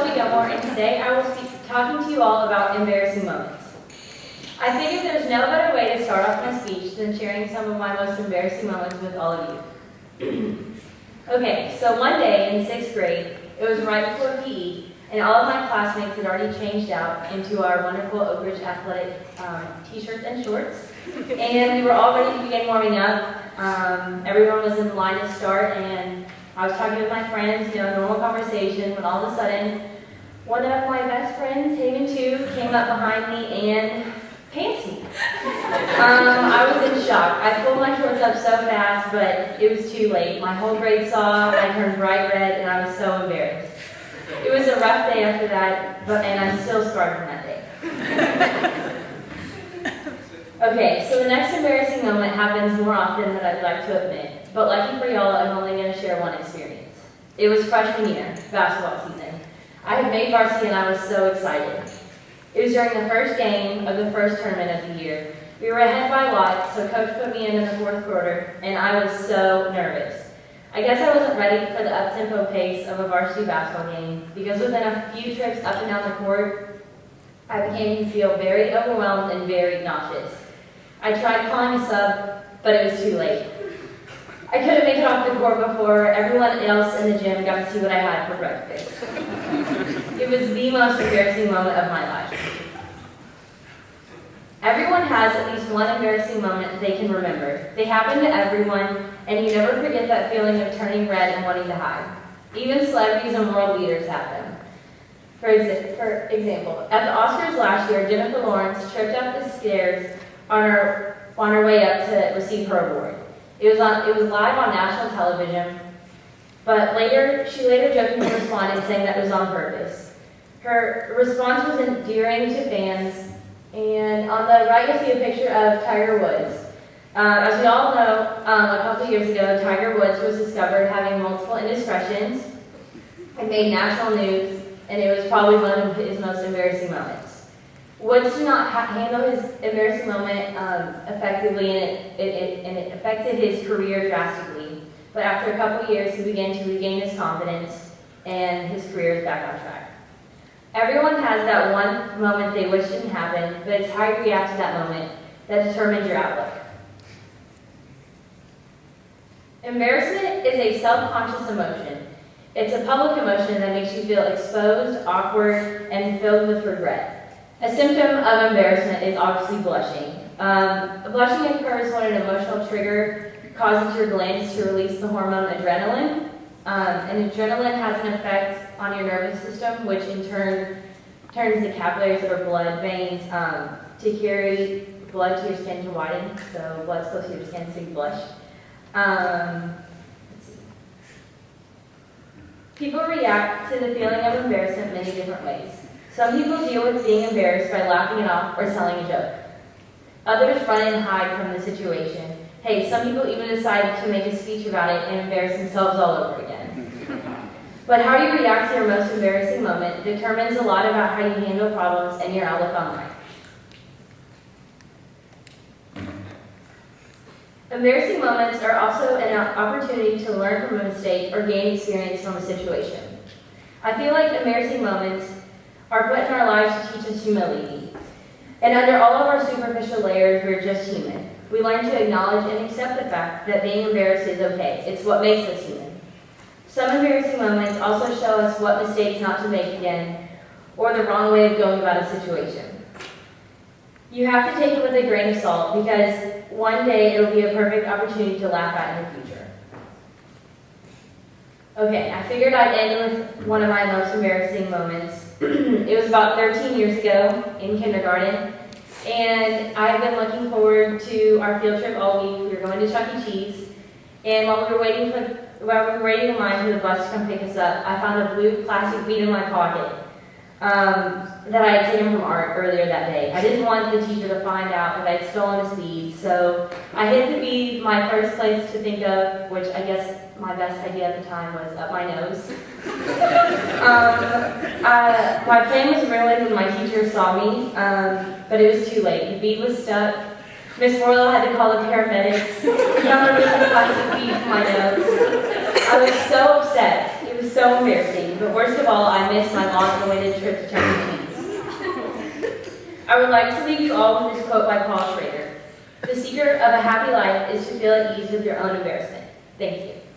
Shelbee Gilmore, and today I will be talking to you all about embarrassing moments. I figured there's no better way to start off my speech than sharing some of my most embarrassing moments with all of you. Okay, so one day in 6th grade, it was right before PE, and all of my classmates had already changed out into our wonderful Oakridge athletic t-shirts and shorts, and we were all ready to begin warming up. Everyone was in line to start, and I was talking with my friends, normal conversation, when all of a sudden, one of my best friends, Haven 2, came up behind me and pants me. I was in shock. I pulled my shorts up so fast, but it was too late. My whole grade saw, I turned bright red, and I was so embarrassed. It was a rough day after that, and I'm still scarred from that day. Okay, so the next embarrassing moment happens more often than I'd like to admit, but lucky for y'all, I'm only going to share one experience. It was freshman year, basketball season. I had made varsity and I was so excited. It was during the first game of the first tournament of the year. We were ahead by a lot, so coach put me in the fourth quarter, and I was so nervous. I guess I wasn't ready for the up-tempo pace of a varsity basketball game, because within a few trips up and down the court, I began to feel very overwhelmed and very nauseous. I tried calling a sub, but it was too late. I couldn't make it off the court before everyone else in the gym got to see what I had for breakfast. It was the most embarrassing moment of my life. Everyone has at least one embarrassing moment they can remember. They happen to everyone, and you never forget that feeling of turning red and wanting to hide. Even celebrities and world leaders have them. For example, at the Oscars last year, Jennifer Lawrence tripped up the stairs on her way up to receive her award. It was live on national television, but she later jokingly responded saying that it was on purpose. Her response was endearing to fans, and on the right you see a picture of Tiger Woods. As we all know, a couple of years ago, Tiger Woods was discovered having multiple indiscretions and made national news, and it was probably one of his most embarrassing moments. Woods did not handle his embarrassing moment effectively, and it affected his career drastically. But after a couple of years, he began to regain his confidence, and his career is back on track. Everyone has that one moment they wish didn't happen, but it's how you react to that moment that determines your outlook. Embarrassment is a self-conscious emotion. It's a public emotion that makes you feel exposed, awkward, and filled with regret. A symptom of embarrassment is obviously blushing. Blushing occurs when an emotional trigger causes your glands to release the hormone adrenaline. And adrenaline has an effect on your nervous system, which in turn turns the capillaries of our blood veins to carry blood to your skin to widen. So blood's close to your skin, so you blush. People react to the feeling of embarrassment many different ways. Some people deal with being embarrassed by laughing it off or telling a joke. Others run and hide from the situation. Hey, some people even decide to make a speech about it and embarrass themselves all over again. But how you react to your most embarrassing moment determines a lot about how you handle problems and your outlook on life. Embarrassing moments are also an opportunity to learn from a mistake or gain experience from a situation. I feel like embarrassing moments are put in our lives to teach us humility. And under all of our superficial layers, we're just human. We learn to acknowledge and accept the fact that being embarrassed is okay. It's what makes us human. Some embarrassing moments also show us what mistakes not to make again, or the wrong way of going about a situation. You have to take it with a grain of salt, because one day it'll be a perfect opportunity to laugh at in the future. Okay, I figured I'd end with one of my most embarrassing moments. It was about 13 years ago in kindergarten, and I've been looking forward to our field trip all week. We were going to Chuck E. Cheese, and while we were waiting in line for the bus to come pick us up, I found a blue plastic bead in my pocket that I had taken from Art earlier that day. I didn't want the teacher to find out that I'd stolen his bead, so I hid the bead. My first place to think of, which I guess my best idea at the time, was up my nose. My plan was ruined when my teacher saw me, but it was too late. The bead was stuck. Miss Morlow had to call the paramedics. Found a really plastic bead from my nose. I was so upset. It was so embarrassing, but worst of all, I missed my long-awaited trip to Chuck E. Cheese. I would like to leave you all with this quote by Paul Schrader. The secret of a happy life is to feel at ease with your own embarrassment. Thank you.